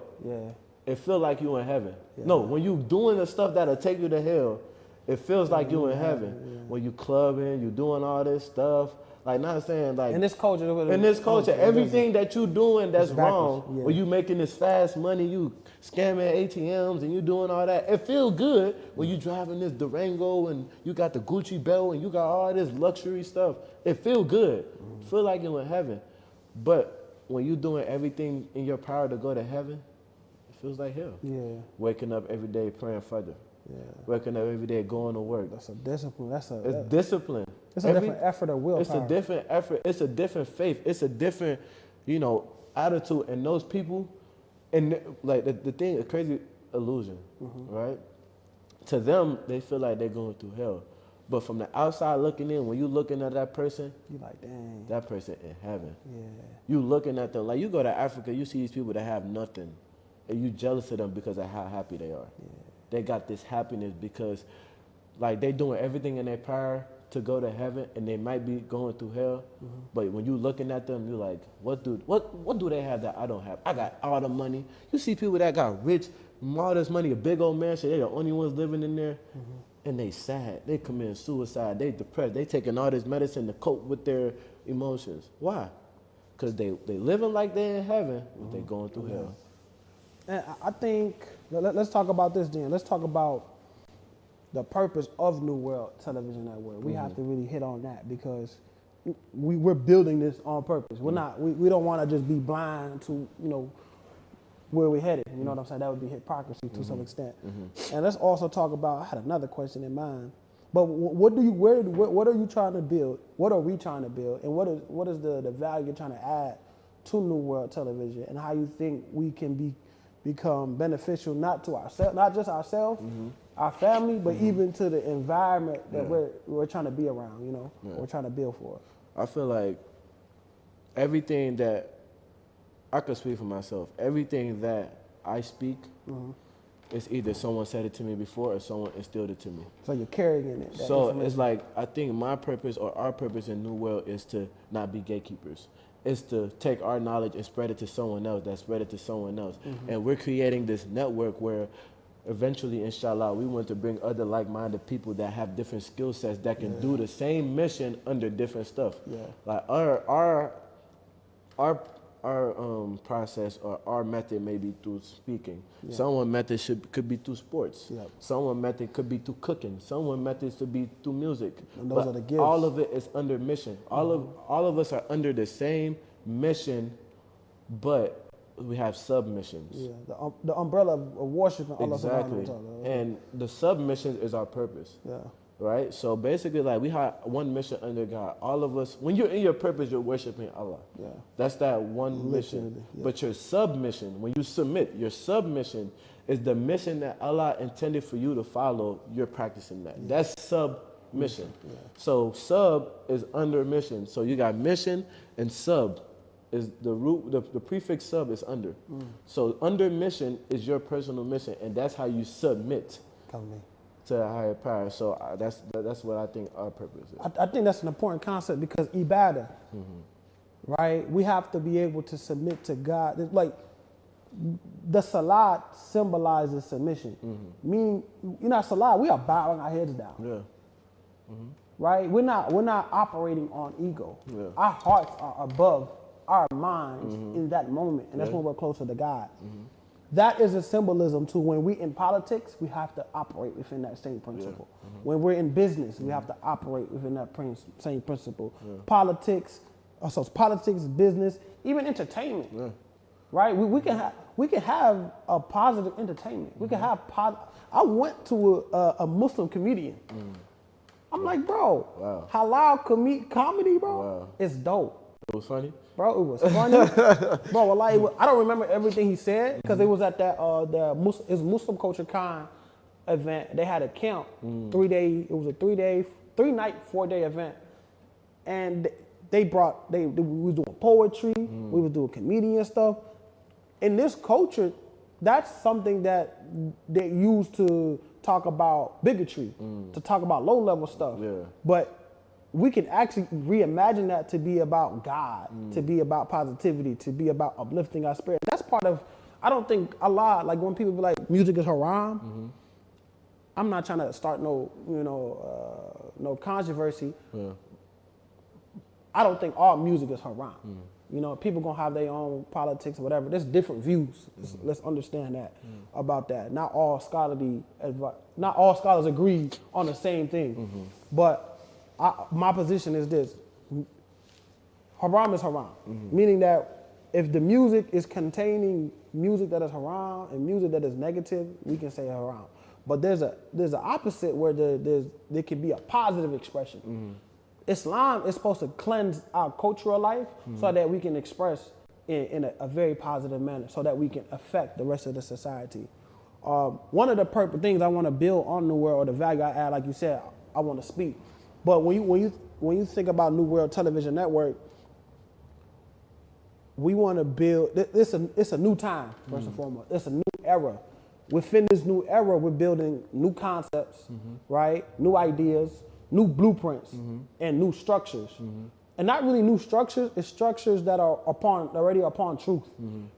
[SPEAKER 2] it feels like you in heaven. No, when you doing the stuff that'll take you to hell, it feels like you in heaven. When you clubbing, you doing all this stuff. Like, not saying like
[SPEAKER 1] in this culture,
[SPEAKER 2] everything that you doing that's wrong. When you making this fast money, you scamming ATMs and you doing all that. It feels good when you driving this Durango and you got the Gucci belt and you got all this luxury stuff. It feel good. Feel like you're in heaven. But when you doing everything in your power to go to heaven, it feels like hell. Waking up every day praying further. Waking up every day going to work.
[SPEAKER 1] That's a discipline.
[SPEAKER 2] It's discipline.
[SPEAKER 1] It's a different effort of willpower.
[SPEAKER 2] It's a different effort. It's a different faith. It's a different, attitude. And those people, and like the thing, a crazy illusion, right? To them, they feel like they're going through hell. But from the outside looking in, when you looking at that person,
[SPEAKER 1] you like, dang.
[SPEAKER 2] That person in heaven.
[SPEAKER 1] You
[SPEAKER 2] looking at them, like you go to Africa, you see these people that have nothing, and you jealous of them because of how happy they are. They got this happiness because, like, they doing everything in their power to go to heaven, and they might be going through hell. But when you looking at them, you're like, what do they have that I don't have? I got all the money. You see people that got rich, all this money, a big old mansion, they're the only ones living in there, and they sad. They committing suicide. They depressed. They taking all this medicine to cope with their emotions. Why? Because they living like they in heaven, but they going through hell.
[SPEAKER 1] And I think, let's talk about this then. Let's talk about the purpose of New World Television Network. We have to really hit on that because we're building this on purpose. We're not, we don't want to just be blind to, where we're headed. You know what I'm saying? That would be hypocrisy to some extent. And let's also talk about, I had another question in mind, but what are you trying to build? What are we trying to build? And what is the value you're trying to add to New World Television, and how you think we can become beneficial, not to ourselves, not just ourselves, our family, but even to the environment that we're trying to be around, we're trying to build for.
[SPEAKER 2] I feel like everything that, I could speak for myself, everything that I speak, it's either someone said it to me before or someone instilled it to me.
[SPEAKER 1] So you're carrying it.
[SPEAKER 2] So it's like, I think my purpose or our purpose in New World is to not be gatekeepers. It's to take our knowledge and spread it to someone else, that spread it to someone else. And we're creating this network where eventually, inshallah, we want to bring other like-minded people that have different skill sets that can do the same mission under different stuff. Yeah. Like our process or our method may be through speaking. Yeah. Someone method could be through sports. Yeah. Someone method could be through cooking. Someone methods could be through music.
[SPEAKER 1] And those are the gifts.
[SPEAKER 2] All of it is under mission. All of us are under the same mission, but we have submissions.
[SPEAKER 1] Yeah, the umbrella of worship.
[SPEAKER 2] Exactly. And the submission is our purpose. Yeah. Right? So basically, like, we have one mission under God. All of us, when you're in your purpose, you're worshiping Allah. Yeah. That's that one mission. Yeah. But your submission, when you submit, your submission is the mission that Allah intended for you to follow. You're practicing that. Yeah. That's submission. Yeah. So sub is under mission. So you got mission and sub is the root, the prefix sub is under. So under mission is your personal mission, and that's how you submit to a higher power. So that's what I think our purpose is.
[SPEAKER 1] I think that's an important concept because ibadah, right? We have to be able to submit to God. It's like the salat symbolizes submission. Meaning, salat, we are bowing our heads down. Yeah. Right? We're not operating on ego. Yeah. Our hearts are above our minds in that moment, and that's when we're closer to God. That is a symbolism to when we in politics, we have to operate within that same principle. Yeah. When we're in business, we have to operate within that same principle. Yeah. Politics, business, even entertainment, right? We can have a positive entertainment. We can have I went to a Muslim comedian. I'm like, bro, halal comedy, bro, it's dope.
[SPEAKER 2] It was funny?
[SPEAKER 1] Bro, it was funny. Bro, like, I don't remember everything he said because it was at that Muslim Culture Con event. They had a camp, 3 day. It was a 3-night, 4-day event, and we was doing poetry, we was doing comedian stuff. In this culture, that's something that they use to talk about bigotry, to talk about low level stuff. Yeah. But we can actually reimagine that to be about God, to be about positivity, to be about uplifting our spirit. That's part of, I don't think Allah, like when people be like, music is haram, I'm not trying to start no controversy. Yeah. I don't think all music is haram. People gonna have their own politics or whatever. There's different views. Let's understand that about that. Not all scholars agree on the same thing. But my position is this: haram is haram, meaning that if the music is containing music that is haram and music that is negative, we can say haram. But there's an opposite where there can be a positive expression. Islam is supposed to cleanse our cultural life so that we can express in a very positive manner, so that we can affect the rest of the society. One of the things I want to build on New World, or the value I add, like you said, I want to speak. But when you think about New World Television Network, we want to build. It's a new time, first and foremost. It's a new era. Within this new era, we're building new concepts, right? New ideas, new blueprints, and new structures. And not really new structures. It's structures that are already upon truth.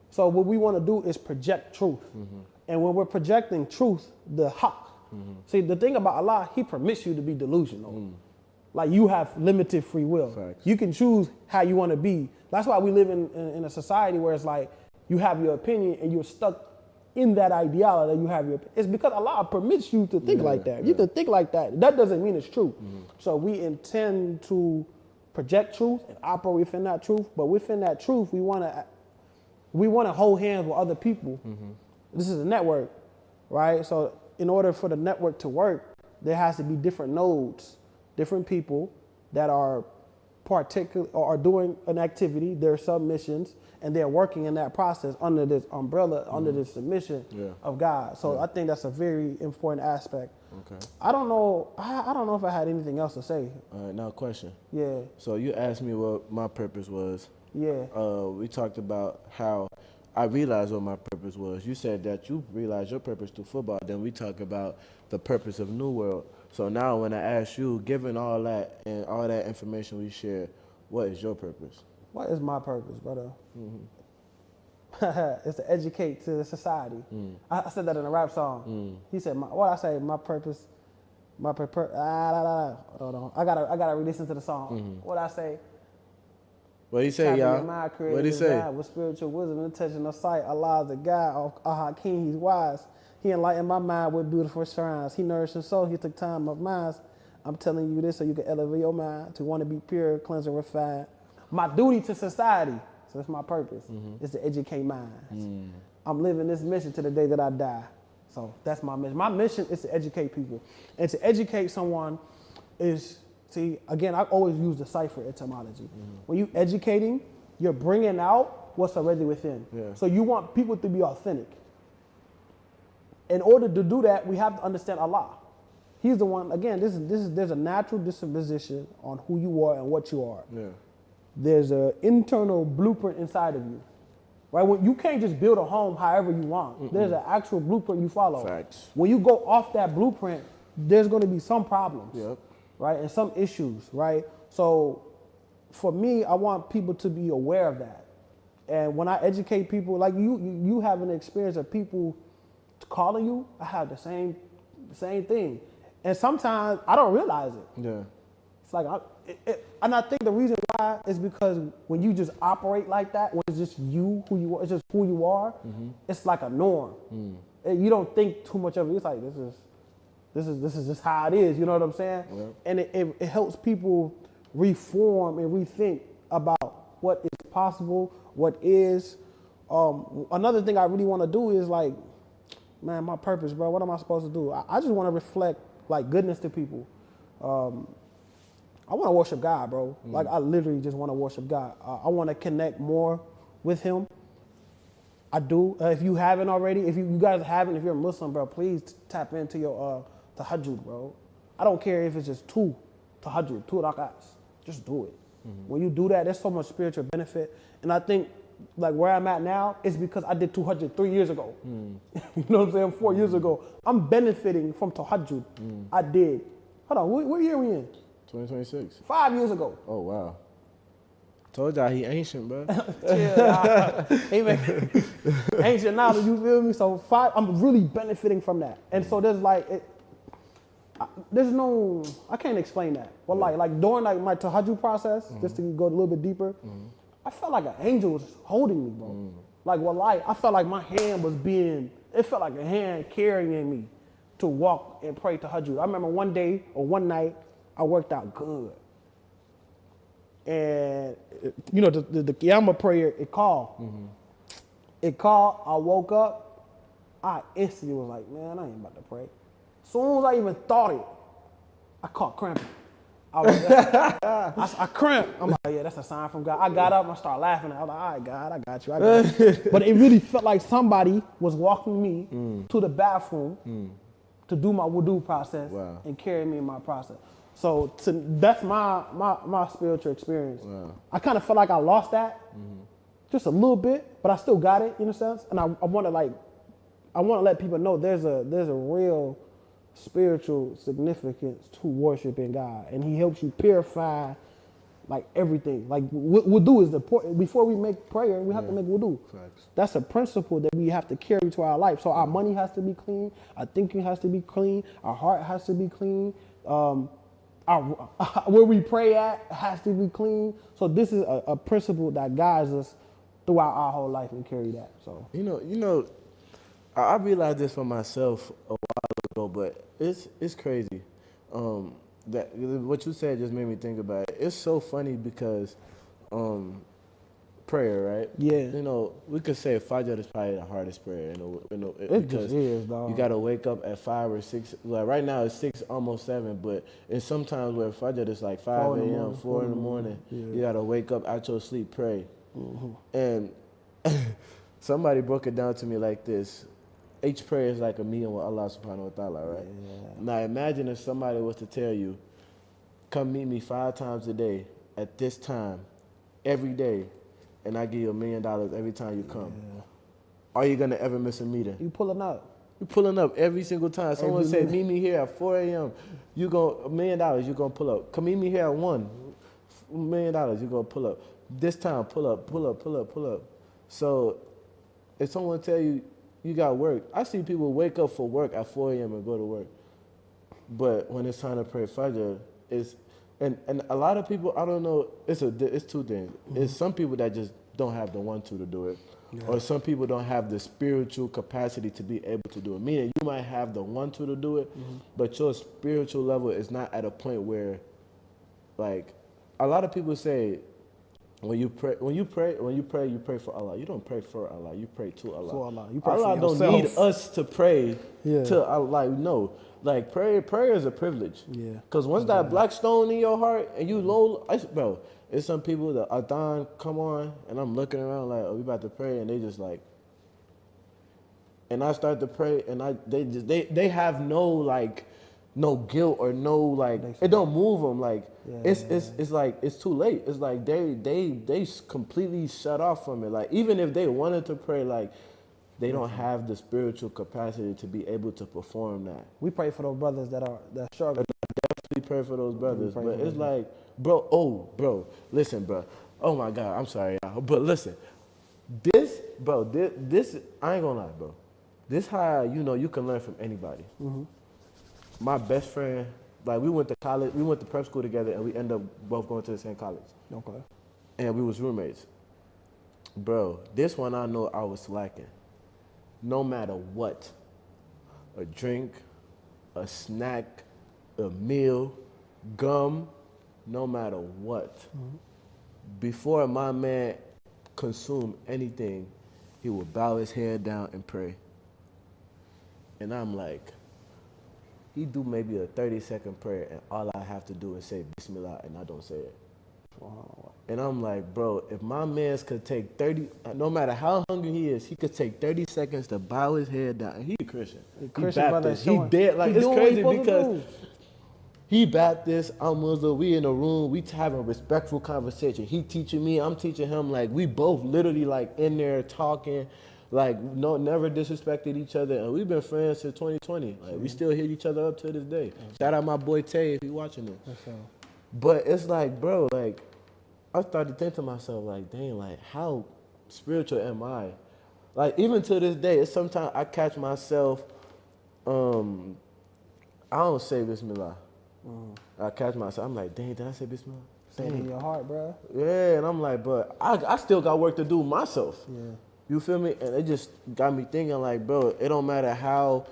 [SPEAKER 1] So what we want to do is project truth. And when we're projecting truth, the haqq. See, the thing about Allah, He permits you to be delusional. Like, you have limited free will. Facts. You can choose how you want to be. That's why we live in a society where it's like you have your opinion and you're stuck in that ideology that you have your, it's because Allah permits you to think like that. You can think like that. That doesn't mean it's true. So we intend to project truth and operate within that truth, but within that truth, we want to hold hands with other people. This is a network, right? So in order for the network to work, there has to be different nodes, different people that are are doing an activity, their submissions, and they're working in that process under this umbrella, under this submission of God. So I think that's a very important aspect.
[SPEAKER 2] Okay.
[SPEAKER 1] I don't know if I had anything else to say.
[SPEAKER 2] All right, now a question.
[SPEAKER 1] Yeah.
[SPEAKER 2] So you asked me what my purpose was.
[SPEAKER 1] Yeah.
[SPEAKER 2] We talked about how I realized what my purpose was. You said that you realized your purpose through football. Then we talk about the purpose of New World. So now when I ask you, given all that and all that information we shared, what is your purpose?
[SPEAKER 1] What is my purpose, brother? It's to educate to society. I said that in a rap song. He said, my purpose, hold on. I gotta re-listen to the song. What I say?
[SPEAKER 2] What he say, y'all? What he say?
[SPEAKER 1] With spiritual wisdom and touching the sight, Allah is the God, Hakim, he's wise. He enlightened my mind with beautiful shrines. He nourished the soul, he took time of minds. I'm telling you this so you can elevate your mind to want to be pure, cleansed, and refined. My duty to society, so that's my purpose, is to educate minds. I'm living this mission to the day that I die. So that's my mission. My mission is to educate people. And to educate someone is, see, again, I always use the cipher etymology. When you educating, you're bringing out what's already within. So you want people to be authentic. In order to do that, we have to understand Allah. He's the one, again, there's a natural disposition on who you are and what you are. There's an internal blueprint inside of you. Right? When you can't just build a home however you want. There's an actual blueprint you follow.
[SPEAKER 2] Facts.
[SPEAKER 1] When you go off that blueprint, there's going to be some problems. Right? And some issues, right? So for me, I want people to be aware of that. And when I educate people, like you have an experience of people calling you, I have the same thing. And sometimes I don't realize it. It's like, and I think the reason why is because when you just operate like that, when it's just who you are, it's like a norm. You don't think too much of it. It's like, this is just how it is. You know what I'm saying? And it helps people reform and rethink about what is possible, what is. Another thing I really want to do is like, man, my purpose, bro. What am I supposed to do? I just want to reflect like goodness to people. I want to worship God, bro. Like I literally just want to worship God. I want to connect more with Him. I do. If you haven't already, if you guys haven't, if you're a Muslim, bro, please tap into your tahajjud, bro. I don't care if it's just two tahajjud, 2 rakats. Just do it. When you do that, there's so much spiritual benefit. And I think like where I'm at now is because I did tahajjud 3 years ago. You know what I'm saying? 4 years ago. I'm benefiting from tahajjud. I did. Hold on, what year are we in?
[SPEAKER 2] 2026.
[SPEAKER 1] 5 years ago.
[SPEAKER 2] Oh, wow. Told y'all he ancient, bro.
[SPEAKER 1] Ancient knowledge, you feel me? So I'm really benefiting from that. And so there's like, I can't explain that. Well, like during like my tahajjud process, just to go a little bit deeper, I felt like an angel was holding me, bro. Like, I felt like my hand it felt like a hand carrying me to walk and pray tahajjud. I remember one night, I worked out good. And, you know, the Qiyamah prayer, it called. It called, I woke up, I instantly was like, man, I ain't about to pray. As soon as I even thought it, I caught cramping. I cramped. I'm like, yeah, that's a sign from God. I got up and I started laughing. I was like, all right, God, I got you. But it really felt like somebody was walking me to the bathroom to do my wudu process and carry me in my process. So that's my spiritual experience. I kind of felt like I lost that just a little bit, but I still got it in a sense. And I want to let people know there's a real spiritual significance to worshiping God, and He helps you purify like everything. Like wudu is important. Before we make prayer, we have to make wudu. That's a principle that we have to carry to our life. So our money has to be clean, our thinking has to be clean, our heart has to be clean. Where we pray at has to be clean. So this is a principle that guides us throughout our whole life and carry that. So
[SPEAKER 2] you know, I realized this for myself a while ago, but it's crazy. That what you said just made me think about it. It's so funny because um, prayer, right?
[SPEAKER 1] Yeah.
[SPEAKER 2] You know, we could say Fajr is probably the hardest prayer,
[SPEAKER 1] It just
[SPEAKER 2] because
[SPEAKER 1] is, dog.
[SPEAKER 2] you got to wake up at 5 or 6. Like right now it's 6, almost 7, but it's sometimes where Fajr is like 5 a.m., 4 in the morning.
[SPEAKER 1] Yeah.
[SPEAKER 2] You got to wake up out your sleep, pray. And somebody broke it down to me like this. Each prayer is like a meeting with Allah subhanahu wa ta'ala, right?
[SPEAKER 1] Yeah.
[SPEAKER 2] Now imagine if somebody was to tell you, come meet me 5 times a day at this time, every day, and I give you $1 million every time you come.
[SPEAKER 1] Yeah.
[SPEAKER 2] Are you gonna ever miss a meeting?
[SPEAKER 1] You pulling up.
[SPEAKER 2] You're pulling up every single time. Someone
[SPEAKER 1] Every
[SPEAKER 2] said,
[SPEAKER 1] minute.
[SPEAKER 2] meet me here at 4 a.m. You go $1 million, you're gonna pull up. Come meet me here at 1, $1 million, you're gonna pull up. This time, pull up, pull up, pull up, pull up. So if someone tell you you got work, I see people wake up for work at 4 a.m. and go to work. But when it's time to pray Fajr, and a lot of people, I don't know, it's two things. It's some people that just don't have the want to do it.
[SPEAKER 1] Yeah.
[SPEAKER 2] Or some people don't have the spiritual capacity to be able to do it. Meaning you might have the want to do it, but your spiritual level is not at a point where, like, a lot of people say, when you pray for Allah. You don't pray for Allah. You pray to Allah.
[SPEAKER 1] For Allah. You pray for
[SPEAKER 2] Allah don't
[SPEAKER 1] yourself.
[SPEAKER 2] need us to pray
[SPEAKER 1] Yeah.
[SPEAKER 2] to Allah. Like, no. Like, prayer is a privilege.
[SPEAKER 1] Yeah.
[SPEAKER 2] Because once that black stone in your heart and you low, bro, it's some people that Adhan come on and I'm looking around like, oh, we about to pray, and they just like, and I start to pray and they have no guilt or no like, it don't move them. Like, it's like, it's too late. It's like they completely shut off from it. Like, even if they wanted to pray, like, they don't have the spiritual capacity to be able to perform that.
[SPEAKER 1] We pray for those brothers that struggle.
[SPEAKER 2] We pray for those brothers, but it's like, bro, listen, bro. Oh my God, I'm sorry, y'all, but listen, this, I ain't gonna lie, bro. This how you can learn from anybody. My best friend, like, we went to college, we went to prep school together, and we ended up both going to the same college.
[SPEAKER 1] Okay.
[SPEAKER 2] And we was roommates. Bro, this one I know I was slacking. No matter what, a drink, a snack, a meal, gum, no matter what. Before my man consumed anything, he would bow his head down and pray. And I'm like, he do maybe a 30-second prayer, and all I have to do is say Bismillah, and I don't say it. And I'm like, bro, if my man's could take 30, no matter how hungry he is, he could take 30 seconds to bow his head down. And he a Christian.
[SPEAKER 1] Christian
[SPEAKER 2] he Baptist. He dead. Like, it's crazy because he Baptist, I'm Muslim, we in a room, we having a respectful conversation. He teaching me, I'm teaching him. Like, we both literally like in there talking, like, no, never disrespected each other. And we've been friends since 2020. Like, we still hit each other up to this day. Shout out my boy Tay if he watching this. But it's like, bro, like, I started thinking to myself, like, dang, like, how spiritual am I? Like, even to this day, it's sometimes I catch myself, I don't say Bismillah. I catch myself, I'm like, dang, did I say Bismillah?
[SPEAKER 1] Say it in your heart, bro.
[SPEAKER 2] Yeah, and I'm like, but I still got work to do myself.
[SPEAKER 1] Yeah.
[SPEAKER 2] You feel me? And it just got me thinking, like, bro, it don't matter how,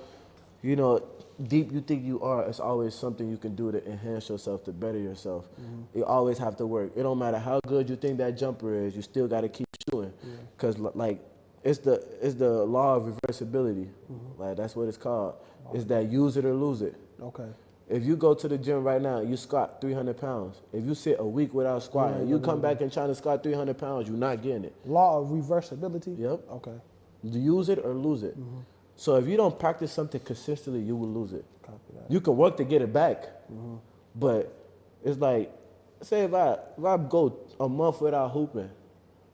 [SPEAKER 2] deep you think you are, it's always something you can do to enhance yourself, to better yourself. You always have to work. It don't matter how good you think that jumper is, you still got to keep shooting. Because, like, it's the law of reversibility. Like, that's what it's called. It's that use it or lose it.
[SPEAKER 1] Okay.
[SPEAKER 2] If you go to the gym right now, you squat 300 pounds. If you sit a week without squatting, you come back and try to squat 300 pounds, you're not getting it.
[SPEAKER 1] Law of reversibility?
[SPEAKER 2] Yep.
[SPEAKER 1] Okay.
[SPEAKER 2] Use it or lose it. So if you don't practice something consistently, you will lose it.
[SPEAKER 1] Copy that.
[SPEAKER 2] You can work to get it back, but it's like, say if I go a month without hooping,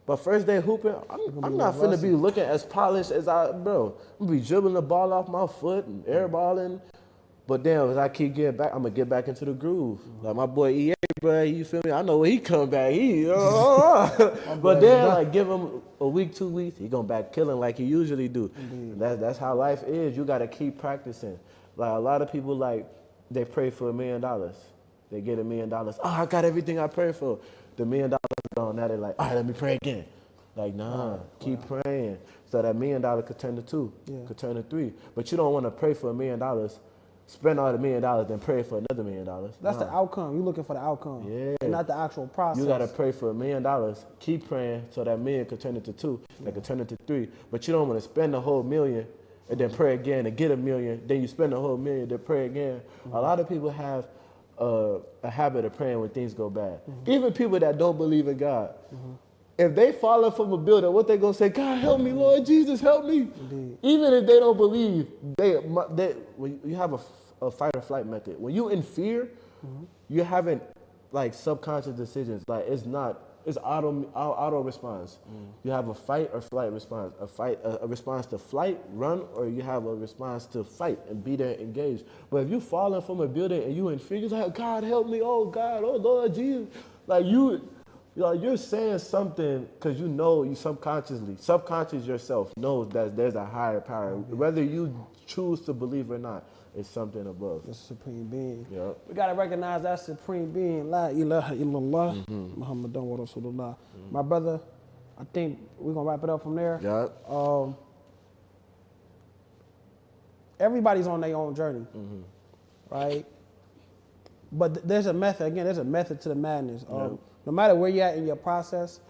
[SPEAKER 2] but first day hooping, I'm not finna be looking as polished as bro. I'm gonna be dribbling the ball off my foot and airballing. But then as I keep getting back, I'm gonna get back into the groove. Like my boy EA, bro, you feel me? I know when he come back, but then like give him a week, 2 weeks, he gonna back killing like he usually do. That's how life is. You gotta keep practicing. Like a lot of people, like, they pray for $1 million. They get $1 million. Oh, I got everything I prayed for. The $1 million gone. Now they're like, all right, let me pray again. Like, nah, keep praying. So that $1 million could turn to 2, could turn to 3. But you don't want to pray for $1 million, spend all the $1 million, then pray for another $1 million.
[SPEAKER 1] That's the outcome. You're looking for the outcome.
[SPEAKER 2] Yeah.
[SPEAKER 1] And not the actual process.
[SPEAKER 2] You got to pray for $1 million. Keep praying so that million could turn into 2, that could turn into 3. But you don't want to spend the whole $1 million and then pray again and get $1 million. Then you spend the whole $1 million, then pray again. A lot of people have a habit of praying when things go bad. Even people that don't believe in God. If they falling from a building, what they gonna say? God help me, Lord Jesus, help me. Indeed. Even if they don't believe, when you have a fight or flight method. When you in fear, you're having like subconscious decisions. Like it's auto response. You have a fight or flight response. A response to flight, run, or you have a response to fight and be there engaged. But if you falling from a building and you in fear, you're like, God help me, oh God, oh Lord Jesus, like you're saying something because you know you subconscious yourself knows that there's a higher power. Whether you choose to believe or not, it's something above.
[SPEAKER 1] The supreme being.
[SPEAKER 2] Yep.
[SPEAKER 1] We got to recognize that supreme being. La ilaha illallah, Muhammadan wa Rasulullah. My brother, I think we're going to wrap it up from there.
[SPEAKER 2] Yep.
[SPEAKER 1] Everybody's on their own journey, right? But there's a method. Again, there's a method to the madness. No matter where you're at in your process,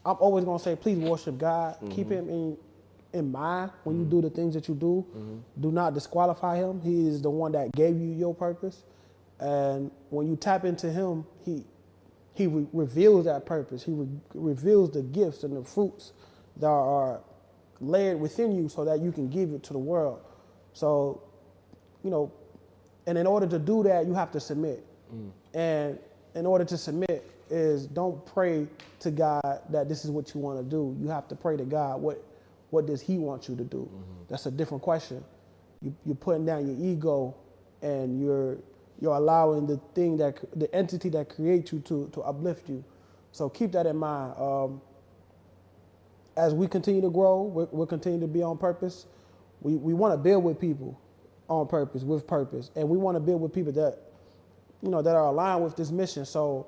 [SPEAKER 1] I'm always going to say, please worship God. Keep him in mind when you do the things that you do. Do not disqualify him. He is the one that gave you your purpose. And when you tap into him, he reveals that purpose. He reveals the gifts and the fruits that are layered within you so that you can give it to the world. So, and in order to do that, you have to submit. And in order to submit is don't pray to God that this is what you want to do. You have to pray to God, what does he want you to do? That's a different question. You're putting down your ego and you're allowing the entity that creates you to uplift you. So keep that in mind. As we continue to grow, we'll continue to be on purpose. We want to build with people on purpose, with purpose. And we want to build with people that are aligned with this mission. So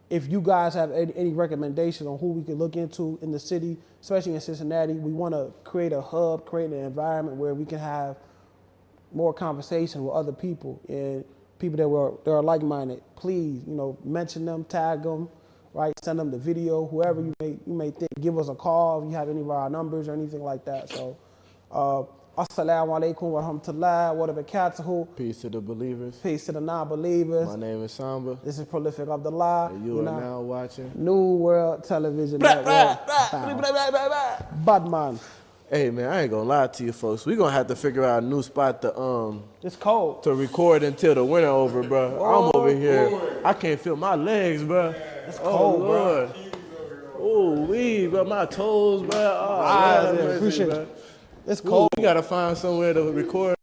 [SPEAKER 1] if you guys have any recommendation on who we can look into in the city, especially in Cincinnati, we want to create a hub, create an environment where we can have more conversation with other people and people that are like-minded. Please, mention them, tag them, right? Send them the video, whoever you may think. Give us a call if you have any of our numbers or anything like that. So, assalamu alaikum wa rahmatullahi wa barakatuhu.
[SPEAKER 2] Peace to the believers.
[SPEAKER 1] Peace to the non-believers.
[SPEAKER 2] My name is Samba.
[SPEAKER 1] This is Prolific Abdullah.
[SPEAKER 2] And you are now watching
[SPEAKER 1] New World Television Network. Badman.
[SPEAKER 2] Hey man, I ain't gonna lie to you folks. We gonna have to figure out a new spot to
[SPEAKER 1] It's cold.
[SPEAKER 2] to record until the winter over, bro. I'm over here. I can't feel my legs, bro.
[SPEAKER 1] It's cold,
[SPEAKER 2] Lord. Oh, bro, my toes, bro. Oh,
[SPEAKER 1] Appreciate it. It's cold.
[SPEAKER 2] We gotta find somewhere to record.